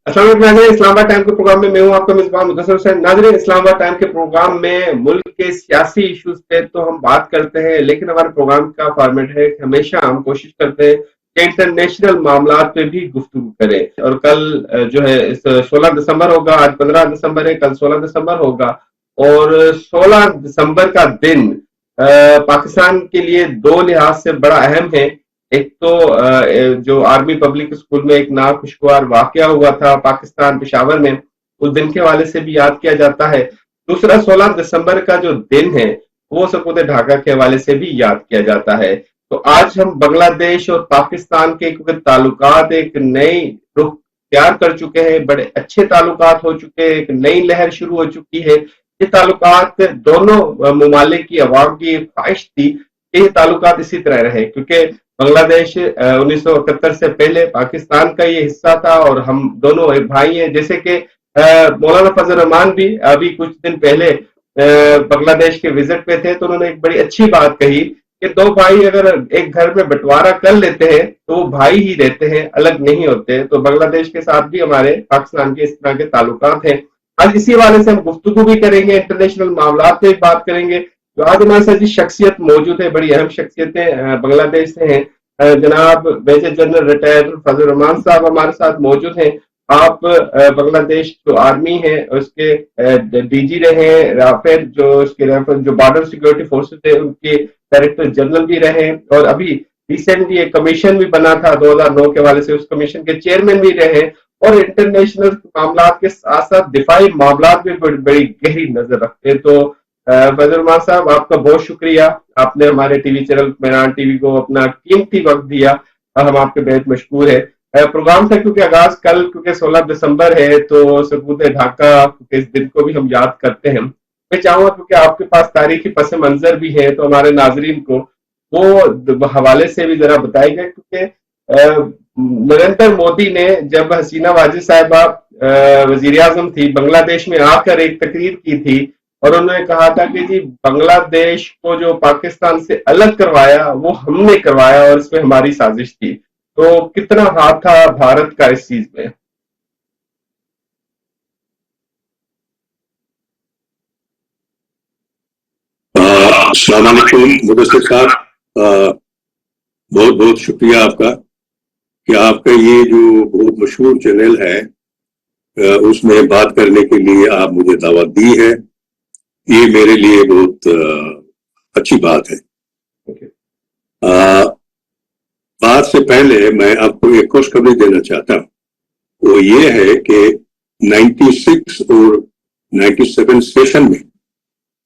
अस्सलाम वालेकुम नाज़रीन, इस्लामाबाद टाइम के प्रोग्राम में मैं हूं आपका मेजबान मुदस्सिर हुसैन। नाज़रीन, इस्लामाबाद टाइम के प्रोग्राम में मुल्क के सियासी इश्यूज पे तो हम बात करते हैं, लेकिन हमारे प्रोग्राम का फॉर्मेट है कि हमेशा हम कोशिश करते हैं कि इंटरनेशनल मामला पे भी गुफ्तगू करें। और कल जो है इस 16 दिसंबर होगा, आज 15 दिसंबर है, कल 16 दिसंबर होगा। और 16 दिसंबर का दिन पाकिस्तान के लिए दो लिहाज से बड़ा अहम है। एक तो जो आर्मी पब्लिक स्कूल में एक नाखुशगवार वाकया हुआ था पाकिस्तान पेशावर में, उस दिन के हवाले से भी याद किया जाता है। दूसरा 16 दिसंबर का जो दिन है वो सकूत ढाका के हवाले से भी याद किया जाता है। तो आज हम बांग्लादेश और पाकिस्तान के क्योंकि ताल्लुकात एक नई रुख तैयार कर चुके हैं, बड़े अच्छे ताल्लुकात हो चुके हैं, एक नई लहर शुरू हो चुकी है। ये ताल्लुकात दोनों ममालिक की अवाम की ख्वाहिश थी कि ये ताल्लुकात इसी तरह रहे, क्योंकि बांग्लादेश 1971 से पहले पाकिस्तान का ये हिस्सा था और हम दोनों एक भाई हैं। जैसे कि मौलाना फजल रहमान भी अभी कुछ दिन पहले बांग्लादेश के विजिट पे थे, तो उन्होंने एक बड़ी अच्छी बात कही कि दो भाई अगर एक घर में बंटवारा कर लेते हैं तो वो भाई ही रहते हैं, अलग नहीं होते। तो बांग्लादेश के साथ भी हमारे पाकिस्तान के इस तरह के ताल्लुकात हैं। आज इसी हवाले से हम गुफ्तगू भी करेंगे, इंटरनेशनल मामला पे बात करेंगे। तो आज हमारे साथ जी शख्सियत मौजूद है, बड़ी अहम शख्सियतें बांग्लादेश से हैं। जनाब मेजर जनरल रिटायर्ड फजल रहमान साहब हमारे साथ मौजूद हैं। आप बांग्लादेश जो आर्मी है उसके डीजी रहे, फिर जो उसके जो बॉर्डर सिक्योरिटी फोर्सेस है उनके डायरेक्टर जनरल भी रहे, और अभी रिसेंटली एक कमीशन भी बना था 2009 के हवाले से, उस कमीशन के चेयरमैन भी रहे। और इंटरनेशनल मामला के साथ साथ दिफाई मामला में बड़ी गहरी नजर रखते हैं। तो फजल रहमान साहब, आपका बहुत शुक्रिया, आपने हमारे टीवी चैनल मेरान टीवी को अपना कीमती वक्त दिया और हम आपके बेहद मशहूर है। प्रोग्राम था क्योंकि आगाज कल, क्योंकि 16 दिसंबर है, तो सकूत ढाका इस दिन को भी हम याद करते हैं। मैं चाहूंगा क्योंकि आपके पास तारीखी पस मंजर भी है, तो हमारे नाजरीन को वो हवाले से भी जरा बताएगा। क्योंकि नरेंद्र मोदी ने जब हसीना वाजिद साहिबा वजीर आजम थी, बांग्लादेश में आकर एक तकरीर की थी और उन्होंने कहा था कि जी बांग्लादेश को जो पाकिस्तान से अलग करवाया वो हमने करवाया और इसमें हमारी साजिश थी। तो कितना हाथ था भारत का इस चीज में? अस्सलाम वालेकुम मुदस्सिर साहब, बहुत बहुत शुक्रिया आपका कि आपका ये जो बहुत मशहूर चैनल है उसमें बात करने के लिए आप मुझे दावत दी है। ये मेरे लिए बहुत अच्छी बात है। बात से पहले मैं आपको एक खुशखबरी देना चाहता हूँ। वो ये है कि 96 और 97 सेशन में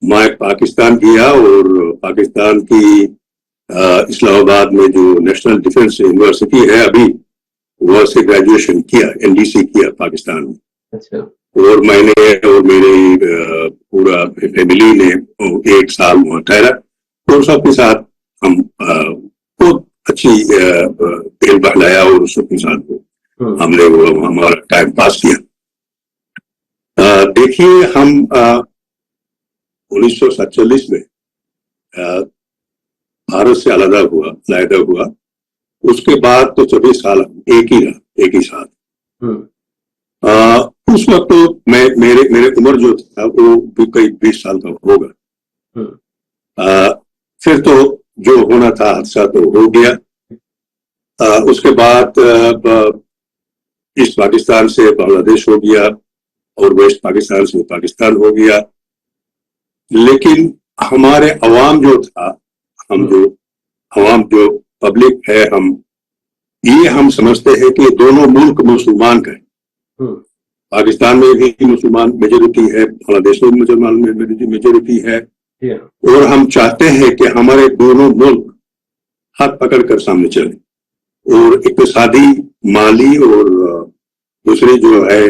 मैं पाकिस्तान गया और पाकिस्तान की इस्लामाबाद में जो नेशनल डिफेंस यूनिवर्सिटी है अभी, वहां से ग्रेजुएशन किया, एनडीसी किया पाकिस्तान में। अच्छा। और मैंने और मेरी पूरा फैमिली ने 1 साल वहां ठहरा और सबके साथ हम बहुत अच्छी खेल बहलाया और सबके साथ हमने वो हमारा टाइम पास किया। देखिए, हम 1947 में भारत से अलग हुआ। उसके बाद तो 24 साल एक ही साथ। उस वक्त तो मेरे उम्र जो था वो भी कई 20 साल का होगा। फिर तो जो होना था हादसा तो हो गया। उसके बाद ईस्ट पाकिस्तान से बांग्लादेश हो गया और वेस्ट पाकिस्तान से पाकिस्तान हो गया। लेकिन हमारे अवाम जो था, अवाम जो पब्लिक है, हम समझते हैं कि दोनों मुल्क मुसलमान का है। पाकिस्तान में भी मुसलमान मेजोरिटी है, बांग्लादेश में मुसलमान मेजोरिटी है। और हम चाहते हैं कि हमारे दोनों मुल्क हाथ पकड़कर सामने चले और इक्तिसादी, माली और दूसरी जो है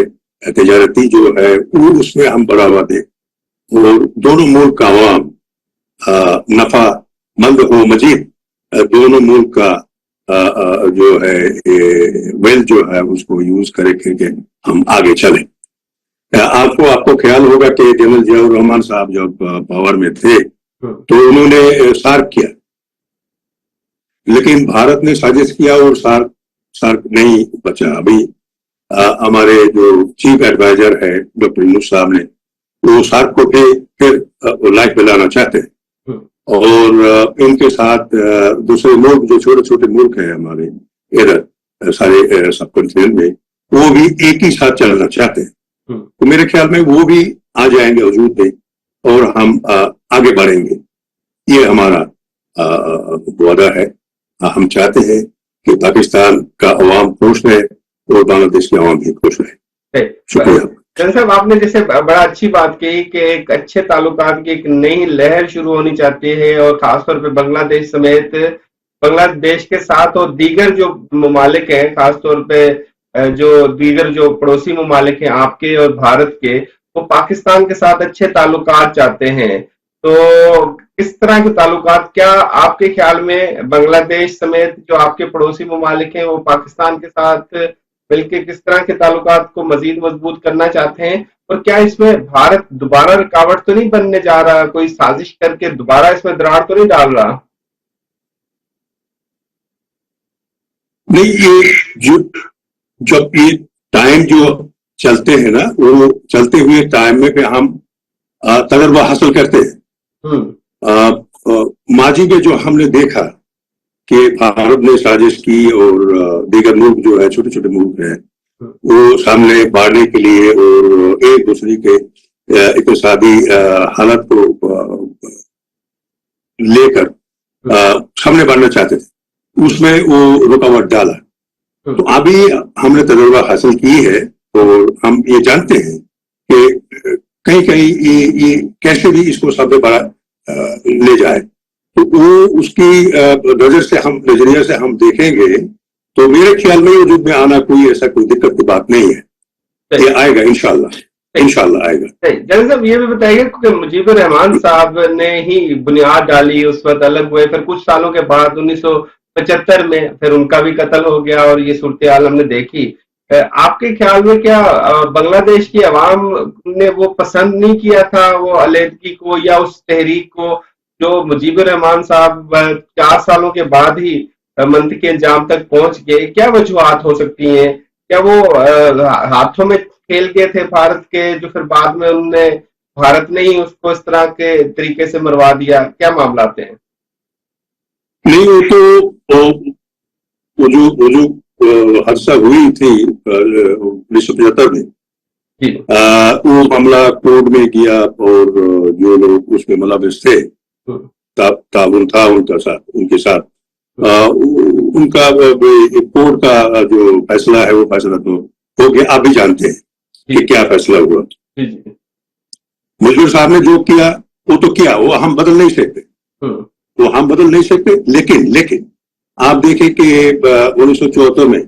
तजारती जो है वो उसमें हम बढ़ावा दें और दोनों मुल्क का अवाम नफा मंद हो मजीद। दोनों मुल्क का जो है वेल्थ जो है उसको यूज करके हम आगे चलें। आपको ख्याल होगा कि जनरल जियाउर रहमान साहब जब पावर में थे तो उन्होंने सार्क किया, लेकिन भारत ने साजिश किया और सार्क नहीं बचा। अभी हमारे जो चीफ एडवाइजर है डॉक्टर यूनुस साहब ने, वो सार्क को भी फिर लाइफ में लाना चाहते हैं। और इनके साथ दूसरे मुल्क, जो छोटे छोटे मुल्क हैं हमारे इधर सारे सब कॉन्टिनेंट में, वो भी एक ही साथ चलना चाहते हैं। तो मेरे ख्याल में वो भी आ जाएंगे वजूद में और हम आगे बढ़ेंगे। ये हमारा वादा है। हम चाहते हैं कि पाकिस्तान का अवाम खुश रहे और बांग्लादेश की अवाम भी खुश रहे। शुक्रिया। साहब, आपने जैसे बड़ा अच्छी बात कही कि एक अच्छे ताल्लुकात की एक नई लहर शुरू होनी चाहती है, और खासतौर पे बांग्लादेश समेत बांग्लादेश के साथ और दीगर जो ममालिक हैं, खासतौर पे जो दीगर जो पड़ोसी ममालिक हैं आपके और भारत के, वो पाकिस्तान के साथ अच्छे ताल्लुकात चाहते हैं। तो किस तरह के ताल्लुकात, क्या आपके ख्याल में बांग्लादेश समेत जो आपके पड़ोसी ममालिक हैं वो पाकिस्तान के साथ मिलकर किस तरह के ताल्लुकात को मजीद मजबूत करना चाहते हैं? और क्या इसमें भारत दोबारा रुकावट तो नहीं बनने जा रहा, कोई साजिश करके दोबारा इसमें दरार तो नहीं डाल रहा? नहीं, ये जब ये टाइम जो चलते हैं ना, वो चलते हुए टाइम में फिर हम तजर्बा हासिल करते हैं। माजी में जो हमने देखा कि भारत ने साजिश की और दीगर मुल्क जो है, छोटे छोटे मुल्क हैं, वो सामने बढ़ने के लिए और एक दूसरे के इक़्तिसादी हालत को लेकर सामने बढ़ना चाहते थे, उसमें वो रुकावट डाला। तो अभी हमने तजुर्बा हासिल की है और हम ये जानते हैं कि कहीं कहीं ये कैसे भी इसको सबसे बड़ा ले जाए, तो वो उसकी नजरिया से हम देखेंगे तो मेरे ख्याल में वजूद में आना कोई ऐसा कोई दिक्कत की बात नहीं है। ये आएगा इंशाल्लाह आएगा। जैसे साहब, ये भी बताइएगा कि मुजीबुर रहमान साहब ने ही बुनियाद डाली, उस वक्त अलग हुए, फिर कुछ सालों के बाद 1975 में फिर उनका भी कत्ल हो गया और ये सूरत हाल हमने देखी। आपके ख्याल में क्या बांग्लादेश की आवाम ने वो पसंद नहीं किया था, वो अलहदगी को या उस तहरीक को, जो मुजीबुर रहमान साहब 4 सालों के बाद ही मंतकी अंजाम तक पहुंच गए? क्या वजूहात हो सकती हैं? क्या वो हाथों में खेल गए थे भारत के, जो फिर बाद में उनने भारत ने ही उसको इस तरह के तरीके से मरवा दिया? क्या मामला हैं? नहीं, वो जो हादसा हुई थी 1975 में, वो मामला कोर्ट में गया और जो लोग उसमें मुलविस थे, ताउन था उनके साथ उनका कोर्ट का जो फैसला है वो फैसला तो हो गया। आप भी जानते हैं कि क्या फैसला हुआ। मुजीबुर साहब ने जो किया वो तो किया, वो हम बदल नहीं सकते, लेकिन आप देखें कि 1974 में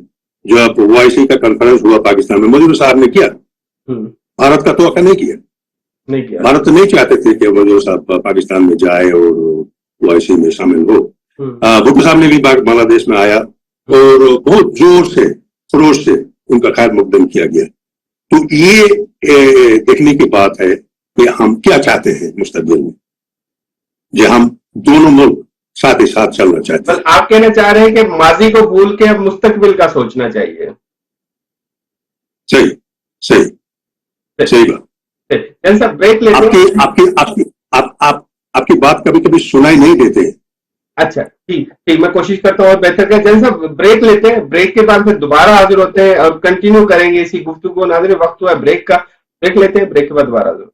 जब OIC का कॉन्फ्रेंस हुआ पाकिस्तान में, मुजीबुर साहब ने किया, भारत का तोक़ा नहीं किया। भारत नहीं चाहते थे कि मुजीबुर साहब पाकिस्तान में जाए और OIC में शामिल हो। भुट्टो साहब ने भी बांग्लादेश में आया और बहुत जोर से खरोश से उनका खैर मकदम किया गया। तो ये देखने की बात है कि हम क्या चाहते हैं मुस्तकबिल में, जो हम दोनों मुल्क साथ ही साथ चलना चाहते हैं। आप कहना चाह रहे हैं कि माजी को भूल के अब मुस्तकबिल का सोचना चाहिए? सही बात। ब्रेक लेते आपकी बात कभी कभी सुनाई नहीं देते। अच्छा, ठीक, मैं कोशिश करता हूँ और बेहतर कर। जैसे ब्रेक लेते हैं, ब्रेक के बाद फिर दोबारा हाजिर होते हैं और कंटिन्यू करेंगे इसी गुफ्तगू को। नाज़रीन, वक्त हुआ है ब्रेक का, ब्रेक लेते हैं, ब्रेक के बाद दोबारा हाजिर।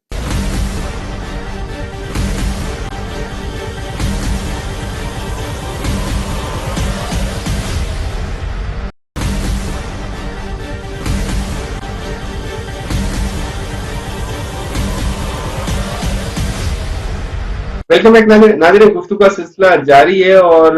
वेलकम बैक नाज़रीन, गुफ्तगू का सिलसिला जारी है और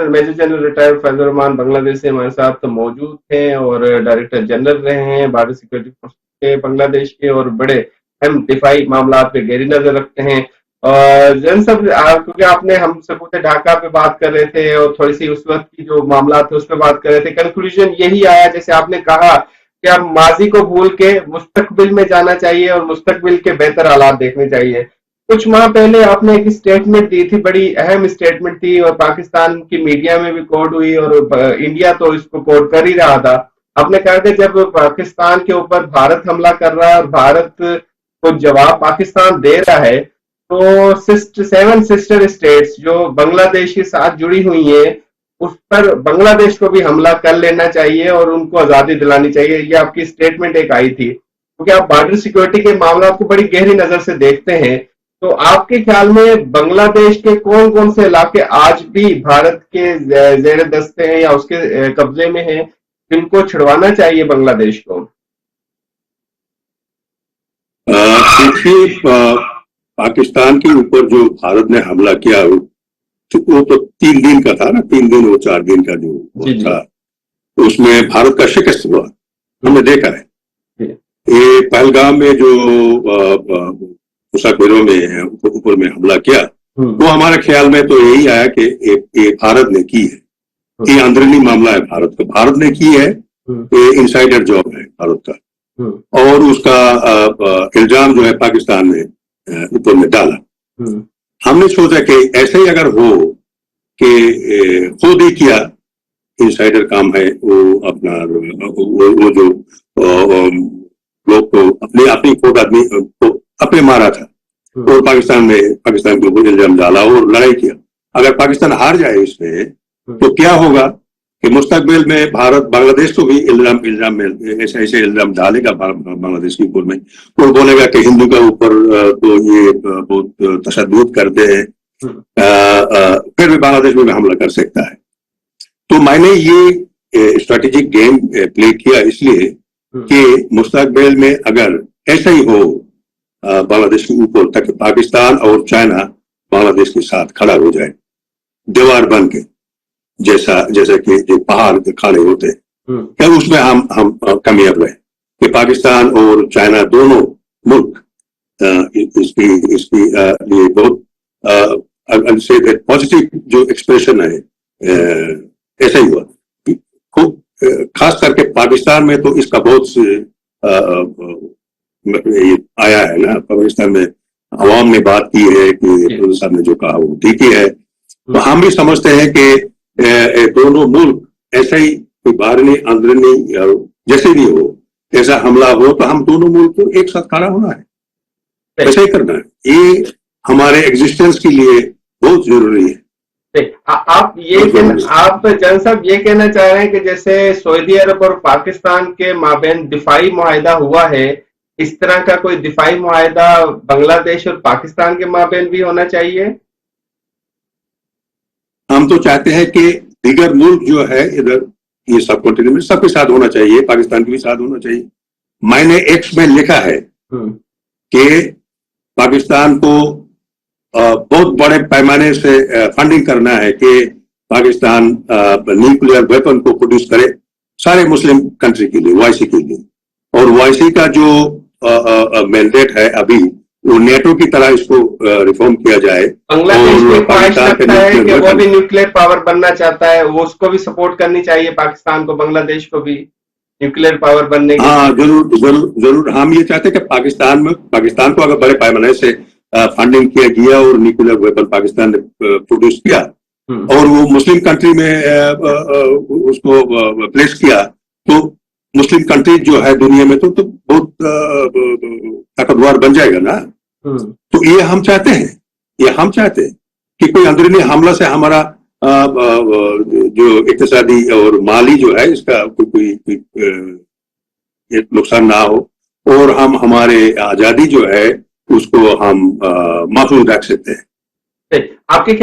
major general retired Faisal Rahman Bangladesh से हमारे साथ मौजूद हैं और डायरेक्टर जनरल रहे हैं बॉर्डर सिक्योरिटी फोर्स के बांग्लादेश के, और बड़े अहम दिफाई मामला पे गहरी नजर रखते हैं। और जन सब, क्योंकि आपने हम सबूत ढाका पे बात कर रहे थे और थोड़ी सी उस वक्त की जो मामला थे उस पर बात कर रहे थे, कंक्लूजन यही आया जैसे आपने कहा कि अब माजी को भूल के मुस्तकबिल में जाना चाहिए और मुस्तकबिल के बेहतर हालात देखने चाहिए। कुछ माह पहले आपने एक स्टेटमेंट दी थी, बड़ी अहम स्टेटमेंट थी, और पाकिस्तान की मीडिया में भी कोट हुई और इंडिया तो इसको कोट कर ही रहा था। आपने कहा कि जब पाकिस्तान के ऊपर भारत हमला कर रहा है और भारत को जवाब पाकिस्तान दे रहा है, तो 7 सिस्टर स्टेट्स जो बांग्लादेश के साथ जुड़ी हुई हैं, उस पर बांग्लादेश को भी हमला कर लेना चाहिए और उनको आजादी दिलानी चाहिए। ये आपकी स्टेटमेंट एक आई थी, क्योंकि आप बॉर्डर सिक्योरिटी के मामला को बड़ी गहरी नजर से देखते हैं। तो आपके ख्याल में बांग्लादेश के कौन कौन से इलाके आज भी भारत के जेर दस्ते हैं या उसके कब्जे में हैं, जिनको छुड़वाना चाहिए बांग्लादेश को? देखिए, पाकिस्तान के ऊपर जो भारत ने हमला किया वो तो 3 दिन का था ना, 3 दिन और 4 दिन का जो था, तो उसमें भारत का शिकस्त हुआ, हमने देखा है। ये पहलगाम में जो मुसाफिरों में ऊपर में हमला किया, वो हमारे ख्याल में तो यही आया कि ये भारत ने की है, ये अंदरूनी मामला है भारत का, भारत ने की है, ये इनसाइडर जॉब है भारत का, और उसका इल्जाम जो है पाकिस्तान ने ऊपर में डाला। हमने सोचा कि ऐसे ही अगर हो कि खुद ही किया इनसाइडर काम है, वो अपना वो जो लोग को अपनी खुद आदमी को अपने मारा था और पाकिस्तान के ऊपर इल्जाम डाला और लड़ाई किया। अगर पाकिस्तान हार जाए इसमें तो क्या होगा कि मुस्तकबिल में भारत बांग्लादेश को भी इल्जाम में ऐसे इल्जाम डालेगा बांग्लादेश के ऊपर में, और बोलेगा कि हिंदू का ऊपर तो ये बहुत तशद्दुद करते हैं, फिर भी बांग्लादेश में भी हमला कर सकता है। तो मैंने ये स्ट्रेटेजिक गेम प्ले किया इसलिए कि मुस्तकबिल में अगर ऐसा ही हो बांग्लादेश के ऊपर, ताकि पाकिस्तान और चाइना बांग्लादेश के साथ खड़ा हो जाए दीवार बन के, जैसा कि जो पहाड़ खड़े होते हैं, क्या उसमें हम कामयाब रहे कि पाकिस्तान और चाइना दोनों मुल्क इसकी लिए बहुत पॉजिटिव जो एक्सप्रेशन है, ऐसा ही हुआ। खूब खास करके पाकिस्तान में तो इसका बहुत आया है ना, पाकिस्तान में अवाम ने बात की है कि साहब ने जो कहा वो ठीक ही है। तो हम भी समझते हैं कि दोनों मुल्क ऐसा ही कोई बाहरी अंदरूनी जैसे भी हो, ऐसा हमला हो तो हम दोनों मुल्क को एक साथ खड़ा होना है, ऐसा ही करना है। ये हमारे एग्जिस्टेंस के लिए बहुत जरूरी है। आप जन साहब ये कहना चाह रहे हैं कि जैसे सऊदी अरब और पाकिस्तान के माबैन दिफाई मुआहिदा हुआ है, इस तरह का कोई दिफाई मुआहिदा बांग्लादेश और पाकिस्तान के माबैन भी होना चाहिए? हम तो चाहते हैं कि दीगर मुल्क जो है इधर ये सब कॉन्टिनेंट में सबके साथ होना चाहिए, पाकिस्तान के भी साथ होना चाहिए। मैंने एक्स में लिखा है कि पाकिस्तान को बहुत बड़े पैमाने से फंडिंग करना है कि पाकिस्तान न्यूक्लियर वेपन को प्रोड्यूस करे सारे मुस्लिम कंट्री के लिए, ओआईसी के लिए। और ओआईसी का जो मैंडेट है अभी, वो नेटो की तरह इसको रिफॉर्म किया जाए। बांग्लादेश में ख्वाहिश रखता है कि वो भी न्यूक्लियर पावर बनना चाहता है, वो उसको भी सपोर्ट करनी चाहिए पाकिस्तान को, बांग्लादेश को भी न्यूक्लियर पावर बनने के। हाँ, जरूर हम ये चाहते हैं कि पाकिस्तान को अगर बड़े पैमाने से फंडिंग किया गया और न्यूक्लियर वेपन पाकिस्तान ने प्रोड्यूस किया और वो मुस्लिम कंट्री में उसको प्लेस किया, तो मुस्लिम कंट्री जो है दुनिया में तो बहुत ताकतवर बन जाएगा ना। तो ये हम चाहते हैं कि कोई अंदरूनी हमला से हमारा जो इक्तिसादी और माली जो है इसका कोई नुकसान ना हो, और हम हमारे आजादी जो है उसको हम महफूज रख सकते हैं। आपके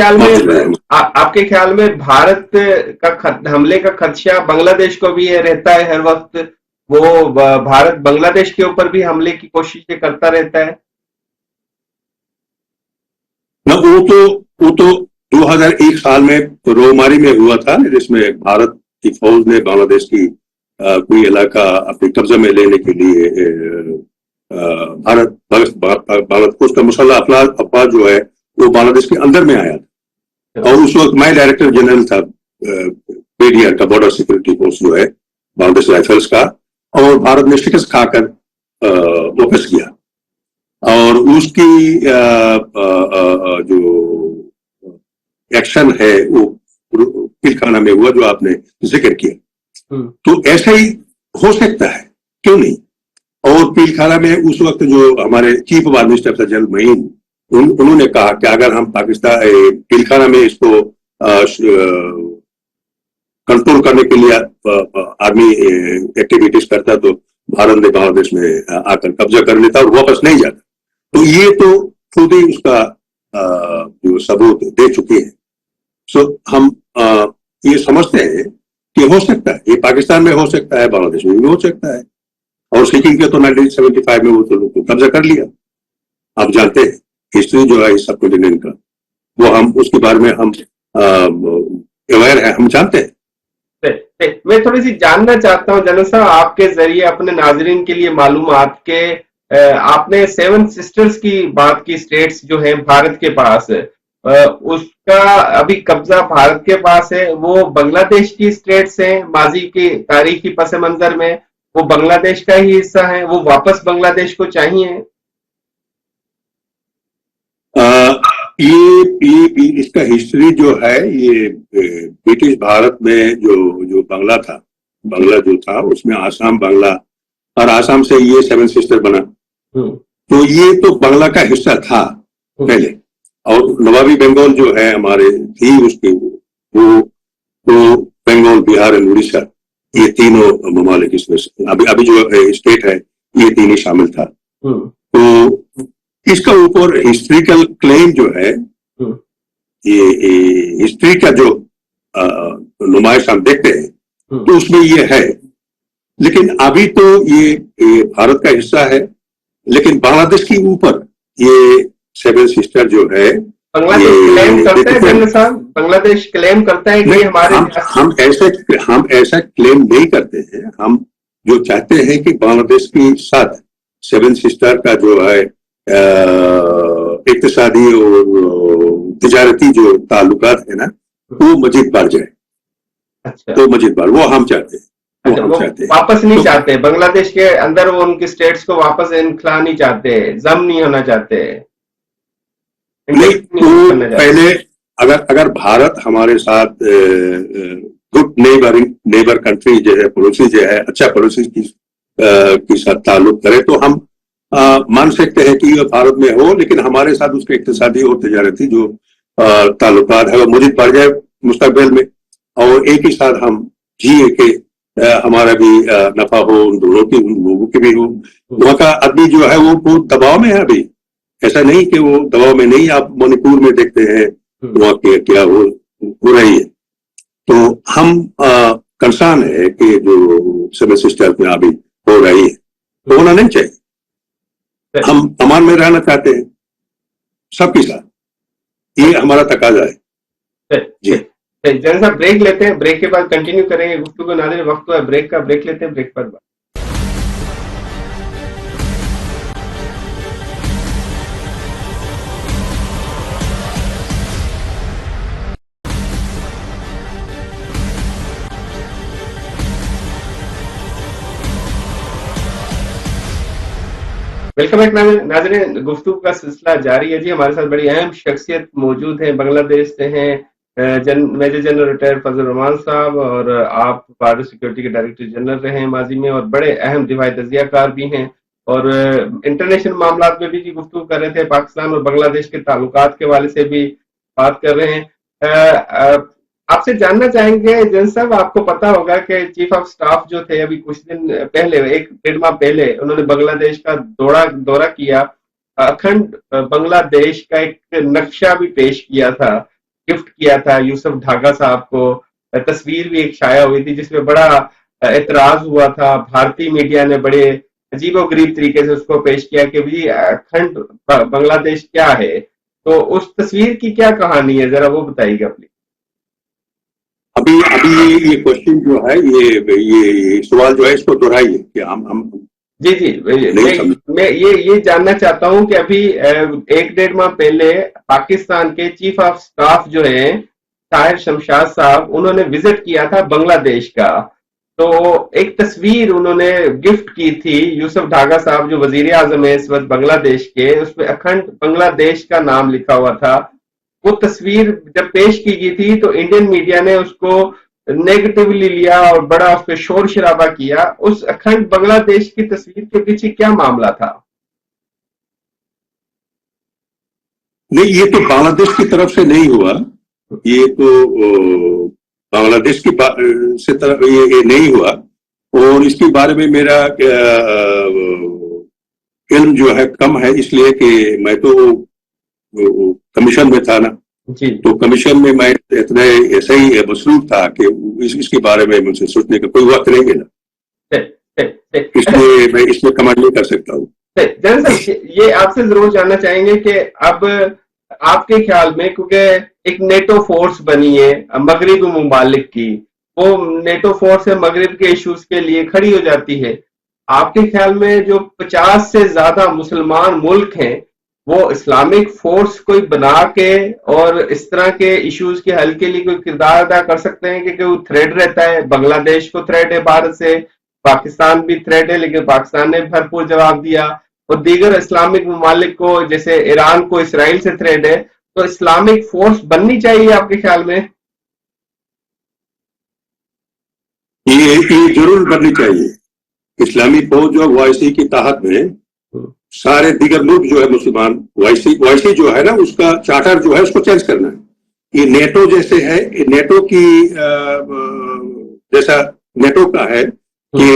ख्याल में भारत का हमले का खदशा बांग्लादेश को भी रहता है हर वक्त? वो भारत बांग्लादेश के ऊपर भी हमले की कोशिशें करता रहता है ना? वो तो 2001 साल में रोमारी में हुआ था, जिसमें भारत की फौज ने बांग्लादेश की कोई इलाका अपने कब्जे में लेने के लिए भारत को उसका मुसल्लह अफवाज जो है वो बांग्लादेश के अंदर में आया था। और उस वक्त मैं डायरेक्टर जनरल था पीडीआर का, बॉर्डर सिक्योरिटी फोर्स जो है बांग्लादेश राइफल्स का, और भारत ने शिकस्त खाकर वापस किया। और उसकी जो एक्शन है वो पिलखाना में हुआ जो आपने जिक्र किया। तो ऐसे ही हो सकता है, क्यों नहीं। और पीलखाना में उस वक्त जो हमारे chief of army staff general मईन, उन्होंने कहा कि अगर हम पाकिस्तान पीलखाना में इसको कंट्रोल करने के लिए आर्मी एक्टिविटीज करता तो भारत ने बांग्लादेश में आकर कब्जा कर लेता और वापस नहीं जाता। तो ये तो खुद ही उसका जो सबूत दे चुके हैं। सो हम ये समझते हैं कि हो सकता है, ये पाकिस्तान में हो सकता है, बांग्लादेश में भी हो सकता है। और सिक्किम के तो 1975 में वो तो कब्जा कर लिया। आप जानते हैं हिस्ट्री जो है इस सब कॉन्टिनेंट का, वो हम उसके बारे में हम अवेयर है, हम जानते हैं। मैं थोड़ी सी जानना चाहता हूँ जनरल साहब, आपके जरिए अपने नाजरीन के लिए मालूमात के, आपने 7 सिस्टर्स की बात की, स्टेट्स जो है भारत के पास, उसका अभी कब्जा भारत के पास है। वो बांग्लादेश की स्टेट्स हैं, माजी की तारीखी पस मंजर में वो बांग्लादेश का ही हिस्सा है, वो वापस बांग्लादेश को चाहिए। ये इसका हिस्ट्री जो है, ये ब्रिटिश भारत में जो बांग्ला था, बांग्ला जो था उसमें आसाम बांग्ला, और आसाम से ये 7 सिस्टर बना। तो ये तो बांग्ला का हिस्सा था पहले। और नवाबी बंगाल जो है हमारे थी उसकी, वो तो बंगाल, बिहार और उड़ीसा, ये तीनों ममालिक इसमें अभी जो स्टेट है ये तीन ही शामिल था। तो इसका ऊपर हिस्ट्रिकल क्लेम जो है, ये हिस्ट्री का जो नुमाइश हम देखते हैं तो उसमें ये है। लेकिन अभी तो ये भारत का हिस्सा है, लेकिन बांग्लादेश के ऊपर ये 7 सिस्टर जो है, बांग्लादेश क्लेम करता है जनरल साहब, बांग्लादेश क्लेम करता है कि हमारे, हम ऐसा क्लेम नहीं करते हैं। हम जो चाहते हैं कि बांग्लादेश के साथ 7 सिस्टर का जो है इक्तिसादी और तिजारती जो ताल्लुकात है ना, वो मजीद बढ़ जाए। अच्छा, तो मजीद बढ़, वो हम चाहते हैं। अच्छा, वो वापस नहीं चाहते बांग्लादेश के अंदर, वो उनकी स्टेट्स को वापस इनखला नहीं चाहते, जम नहीं होना चाहते नहीं। तो पहले अगर भारत हमारे साथ गुड नेबर कंट्री जो है, पड़ोसी जो है, अच्छा पड़ोसी की साथ ताल्लुक करे तो हम मान सकते हैं कि भारत में हो, लेकिन हमारे साथ उसके इक्तिसादी और तिजारती जो ताल्लुकात है वो मजीद बढ़ जाए मुस्तकबिल में, और एक ही साथ हम जिए के हमारा भी नफा हो, उन दोनों की, उन लोगों की भी हो। वहाँ का आदमी जो है वो दबाव में है अभी, ऐसा नहीं कि वो दबाव में नहीं। आप मणिपुर में देखते हैं वहाँ के क्या हो रही है। तो हम कंसर्न है कि जो 7 सिस्टर्स में अभी हो रही है तो होना नहीं चाहिए। हम अमान में रहना चाहते हैं सबके साथ, ये हमारा तकाजा है। जी जनरल साहब, ब्रेक लेते हैं, ब्रेक के बाद कंटिन्यू करेंगे गुफ्तगू। नाज़रीन, वक्त है ब्रेक का, ब्रेक लेते हैं, ब्रेक पर बात। वेलकम बैक नाज़रीन, गुफ्तगू का सिलसिला जारी है जी। हमारे साथ बड़ी अहम शख्सियत मौजूद है, बांग्लादेश से हैं मेजर जनरल रिटायर्ड फजल रहमान साहब, और आप बॉर्डर सिक्योरिटी के डायरेक्टर जनरल रहे हैं माजी में, और बड़े अहम दिफाई तजियाकार भी हैं, और इंटरनेशनल मामलात में भी जी गुफ्तगू कर रहे थे। पाकिस्तान और बांग्लादेश के ताल्लुकात के हवाले से भी बात कर रहे हैं। आपसे जानना चाहेंगे जनरल साहब, आपको पता होगा कि चीफ ऑफ स्टाफ जो थे अभी कुछ दिन पहले, 1-1.5 माह पहले, उन्होंने बांग्लादेश का दौरा किया, अखंड बांग्लादेश का एक नक्शा भी पेश किया था, गिफ्ट किया था यूसुफ ढाका साहब को। तस्वीर भी एक शाया हुई थी जिसमें बड़ा एतराज हुआ था, भारतीय मीडिया ने बड़े अजीबोगरीब तरीके से उसको पेश किया कि भाई अखंड बांग्लादेश क्या है। तो उस तस्वीर की क्या कहानी है, जरा वो बताइएगा प्लीज। अभी ये क्वेश्चन जो है, ये सवाल जो है, इसको दोहराइए कि हम जी मैं ये जानना चाहता हूं कि अभी 1-1.5 माह पहले पाकिस्तान के चीफ ऑफ स्टाफ जो है ताहिर शमशाद साहब, उन्होंने विजिट किया था बांग्लादेश का। तो एक तस्वीर उन्होंने गिफ्ट की थी यूसुफ ढाका साहब, जो वजीर आजम है इस वक्त बांग्लादेश के, उसमें अखंड बांग्लादेश का नाम लिखा हुआ था। वो तस्वीर जब पेश की गई थी तो इंडियन मीडिया ने उसको नेगेटिवली लिया और बड़ा उस पर शोर शराबा किया। उस अखंड बांग्लादेश की तस्वीर के पीछे क्या मामला था? नहीं, ये तो बांग्लादेश की तरफ से नहीं हुआ। ये तो बांग्लादेश की से तरफ ये नहीं हुआ। और इसके बारे में मेरा इल्म जो है कम है, इसलिए कि मैं तो कमीशन में था ना। जी तो कमीशन में मैं इतने ऐसे ही मसरूफ था कि इसके बारे में मुझे सोचने का कोई वक्त नहीं मिला, इसलिए मैं इसमें कमेंट नहीं कर सकता हूँ। जैन साहब, ये आपसे जरूर जानना चाहेंगे कि अब आपके ख्याल में, क्योंकि एक नेटो फोर्स बनी है मगरिबी मुमालिक की, वो नेटो फोर्स है मगरिब के इश्यूज के लिए खड़ी हो जाती है। आपके ख्याल में जो 50 से ज्यादा मुसलमान मुल्क हैं, वो इस्लामिक फोर्स कोई बना के और इस तरह के इश्यूज के हल के लिए कोई किरदार अदा कर सकते हैं? कि कोई थ्रेड रहता है, बांग्लादेश को थ्रेड है भारत से, पाकिस्तान भी थ्रेड है, लेकिन पाकिस्तान ने भरपूर जवाब दिया, और दीगर इस्लामिक ममालिक को जैसे ईरान को इसराइल से थ्रेड है। तो इस्लामिक फोर्स बननी चाहिए आपके ख्याल में? ये जरूर बननी चाहिए। इस्लामी फौज जो वाईसी की ताहत में सारे दीगर मुल्क जो है मुसलमान, वाईसी जो है ना, उसका चार्टर जो है उसको चेंज करना है। ये नेटो जैसे है, नेटो की जैसा नेटो का है कि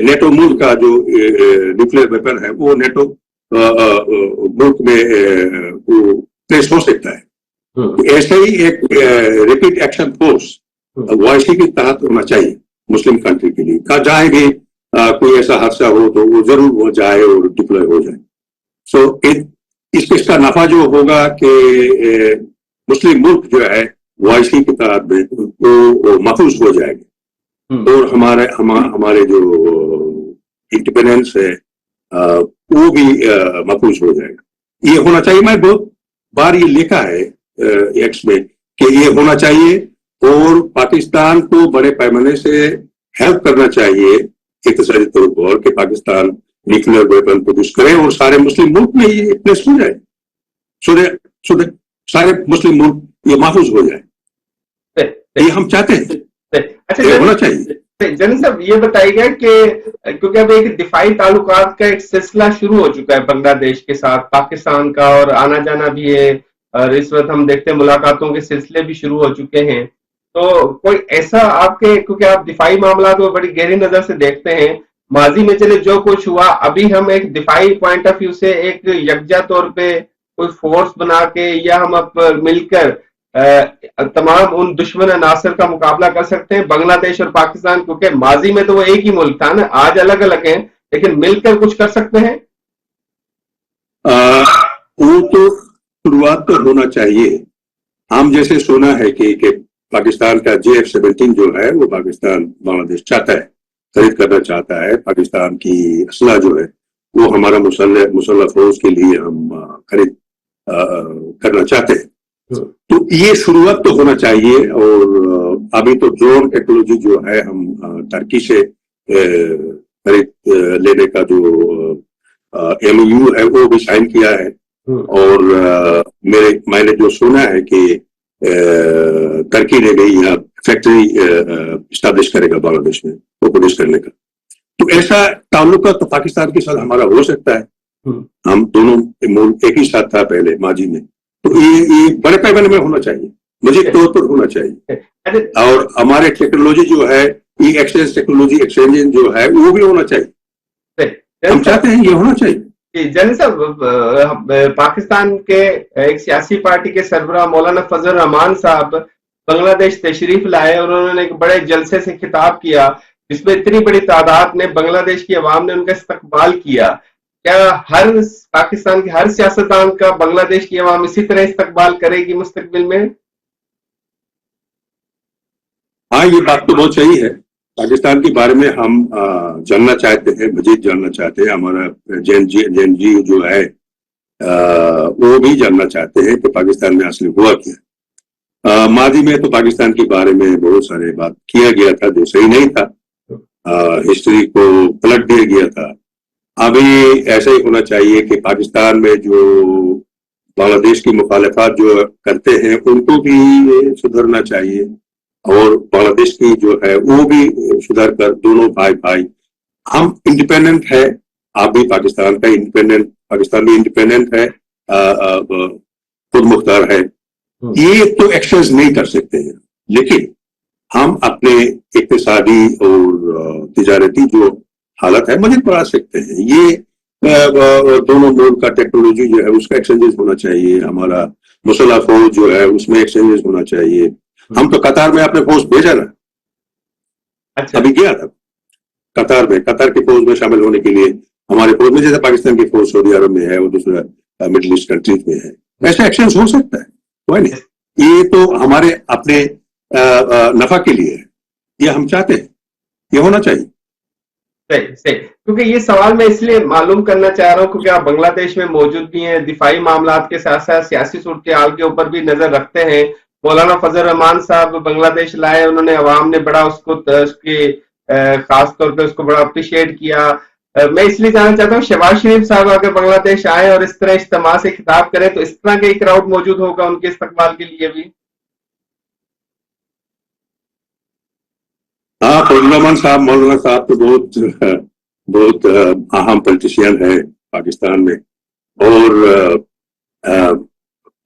नेटो मुल्क का जो न्यूक्लियर वेपन है वो नेटो मुल्क में प्लेस हो सकता है। तो ऐसे ही एक रैपिड एक्शन फोर्स वाईसी की तहत होना चाहिए मुस्लिम कंट्री के लिए। कहा जाए भी कोई ऐसा हादसा हो तो वो जरूर वो जाए और डिप्लॉय हो जाए। सो इसका नफा जो होगा कि मुस्लिम मुल्क जो है वाईसी की तहत में वो महफूज हो जाएंगे और हमारे जो इंडिपेंडेंस है वो भी महफूज हो जाएगा। ये होना चाहिए। मैं बहुत बार ये लिखा है एक्स में कि ये होना चाहिए और पाकिस्तान को बड़े पैमाने से हेल्प करना चाहिए इक़्तिसादी तौर पर कि पाकिस्तान न्यूक्लियर वेपन प्रोड्यूस करे और सारे मुस्लिम मुल्क में ये प्लेस हो जाए, सारे मुस्लिम मुल्क ये महफूज हो जाए। ये हम चाहते हैं, अच्छा ये होना चाहिए। जन साहब, ये बताइएगा कि क्योंकि अब एक दिफाई ताल्लुकात का एक सिलसिला शुरू हो चुका है बांग्लादेश के साथ पाकिस्तान का, और आना जाना भी है, और इस वक्त हम देखते हैं मुलाकातों के सिलसिले भी शुरू हो चुके हैं। तो कोई ऐसा आपके, क्योंकि आप दिफाई मामला को बड़ी गहरी नजर से देखते हैं, माजी में चले जो कुछ हुआ, अभी हम एक दिफाई पॉइंट ऑफ व्यू से एक यकजा तौर पे कोई फोर्स बना के, या हम अब मिलकर तमाम उन दुश्मन अनासर का मुकाबला कर सकते हैं बांग्लादेश और पाकिस्तान? क्योंकि माजी में तो वो एक ही मुल्क था ना, आज अलग अलग हैं, लेकिन मिलकर कुछ कर सकते हैं। वो तो शुरुआत तो होना चाहिए। हम जैसे सुना है कि पाकिस्तान का JF-17 जो है वो पाकिस्तान बांग्लादेश चाहता है, खरीद करना चाहता है। पाकिस्तान की असला जो है वो हमारा मुसल्लह फौज के लिए हम खरीद करना चाहते हैं। तो ये शुरुआत तो होना चाहिए। और अभी तो ड्रोन टेक्नोलॉजी जो है हम टर्की से खरीद लेने का जो MOU है वो भी साइन किया है। और मैंने जो सुना है कि टर्की ने भी यहाँ फैक्ट्री स्टैब्लिश करेगा बांग्लादेश में वो प्रोड्यूस करने का। तो ऐसा ताल्लुक तो पाकिस्तान के साथ हमारा हो सकता है। हम दोनों मुल्क एक ही साथ था पहले माजी में। तो ये बड़े पैमाने में होना चाहिए, मुझे तौर पर होना चाहिए। और हमारे टेक्नोलॉजी जो है, ये एक्सचेंज टेक्नोलॉजी एक्सचेंज जो है वो भी होना चाहिए। हम चाहते हैं ये होना चाहिए। जन साहब, पाकिस्तान के एक सियासी पार्टी के सरबराह मौलाना फजल रहमान साहब बांग्लादेश तशरीफ लाए और उन्होंने एक बड़े जलसे से खिताब किया, जिसमें इतनी बड़ी तादाद में बांग्लादेश की आवाम ने उनका इस्तकबाल किया। क्या हर पाकिस्तान के हर सियासतदान का बांग्लादेश की आवाम इसी तरह इस्तकबाल करेगी मुस्तकबिल में? हाँ, ये बात तो बहुत सही है। पाकिस्तान के बारे में हम जानना चाहते हैं, मजीद जानना चाहते हैं। हमारा जैन जी जो है वो भी जानना चाहते हैं कि पाकिस्तान में असली हुआ क्या। माजी में तो पाकिस्तान के बारे में बहुत सारे बात किया गया था जो सही नहीं था, हिस्ट्री को पलट दिया गया था। अभी ऐसा ही होना चाहिए कि पाकिस्तान में जो बांग्लादेश की मुखालफत जो करते हैं उनको भी सुधरना चाहिए और बांग्लादेश की जो है वो भी सुधार कर, दोनों भाई भाई हम इंडिपेंडेंट है। आप भी पाकिस्तान का इंडिपेंडेंट, पाकिस्तान भी इंडिपेंडेंट है, खुद मुख्तार है। ये तो एक्सचेंज नहीं कर सकते हैं, लेकिन हम अपने इक्तिसादी और तिजारती जो हालत है मजीद बढ़ा सकते हैं। ये दोनों मुल्क का टेक्नोलॉजी जो है उसका एक्सचेंजेस होना चाहिए, हमारा मुसल्ह फौज जो है उसमें एक्सचेंजेस होना चाहिए। हम तो कतार में अपने फौज भेजा ना, अच्छा। अभी गया था कतार में, कतार की फौज में शामिल होने के लिए। हमारे फौज में जैसे पाकिस्तान की फौज सऊदी अरब में है और दूसरा मिडिल ईस्ट कंट्रीज में है, ऐसा एक्सचेंज हो सकता है, कोई नहीं। ये तो हमारे अपने नफा के लिए है, ये हम चाहते हैं, ये होना चाहिए। सही सही, क्योंकि ये सवाल मैं इसलिए मालूम करना चाह रहा हूँ क्योंकि आप बांग्लादेश में मौजूद भी हैं, दिफाई मामलात के साथ साथ सियासी सूरत हाल के ऊपर भी नजर रखते हैं। मौलाना फजल रहमान साहब बांग्लादेश लाए, उन्होंने अवाम ने बड़ा उसके खास तौर पे उसको बड़ा अप्रिशिएट किया। मैं इसलिए जानना चाहता हूँ, शहबाज शरीफ साहब अगर बांग्लादेश आए और इस तरह इज्तिमा से खिताब करें तो इस तरह का एक क्राउड मौजूद होगा उनके इस्तकबाल के लिए भी। हाँ, फजल रहमान साहब, मौलाना साहब तो बहुत अहम पॉलिटिशियन है पाकिस्तान में। और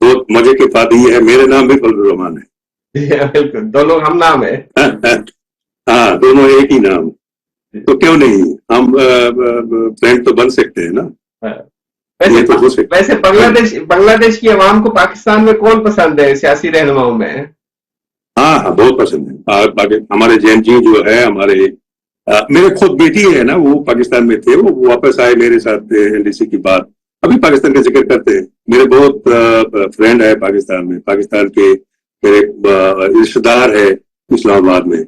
बहुत मजे की बात ये है, मेरे नाम भी फजल रहमान बिल्कुल, दो लोग हम नाम है। है। हाँ, दोनों एक ही नाम, तो क्यों नहीं हम फ्रेंड तो बन सकते हैं ना। हाँ। ये वैसे तो हो सकता वैसे बांग्लादेश की अवाम को पाकिस्तान में कौन पसंद है सियासी रहनुमाओं में? हाँ हाँ, बहुत पसंद है। हमारे जैन जी जो है, हमारे मेरे खुद बेटी है ना, वो पाकिस्तान में थे, वो वापस आए मेरे साथ एलडीसी की बात, अभी पाकिस्तान का जिक्र करते हैं। मेरे बहुत फ्रेंड है पाकिस्तान में, पाकिस्तान के मेरे रिश्तेदार है इस्लामाबाद में।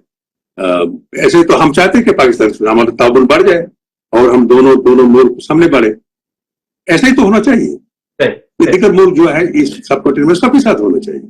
ऐसे तो हम चाहते हैं कि पाकिस्तान से हमारा ताउन बढ़ जाए और हम दोनों दोनों मुल्क सामने बढ़े। ऐसा ही तो होना चाहिए। दिक्कत मुल्क जो है इस सब कॉन्टिनेंट में सबके साथ होना चाहिए,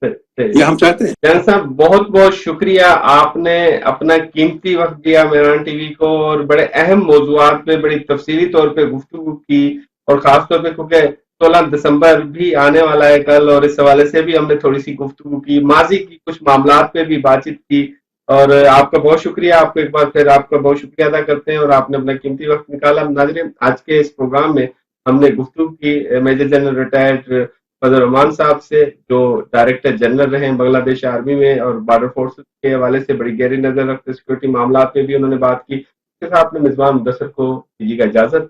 ये हम चाहते हैं। जैन साहब, बहुत बहुत शुक्रिया, आपने अपना कीमती वक्त दिया मेहरान टीवी को और बड़े अहम मौजूआत पे बड़ी तफसीली तौर पे गुफ्तगू की। और खास तौर पे क्योंकि 16 दिसंबर भी आने वाला है कल, और इस हवाले से भी हमने थोड़ी सी गुफ्तगू की, माजी की कुछ मामलात पे भी बातचीत की। और आपका बहुत शुक्रिया, आपको एक बार फिर आपका बहुत शुक्रिया अदा करते हैं और आपने अपना कीमती वक्त निकाला। नाज़रीन, आज के इस प्रोग्राम में हमने गुफ्तगू की मेजर जनरल रिटायर्ड फजल रहमान साहब से, जो डायरेक्टर जनरल रहे हैं बांग्लादेश आर्मी में, और बॉर्डर फोर्सेस के हवाले से बड़ी गहरी नजर रखते सिक्योरिटी मामला पे भी उन्होंने बात की। इसके साथ में मिजबान मुदस्सिर को दीजिएगा इजाजत।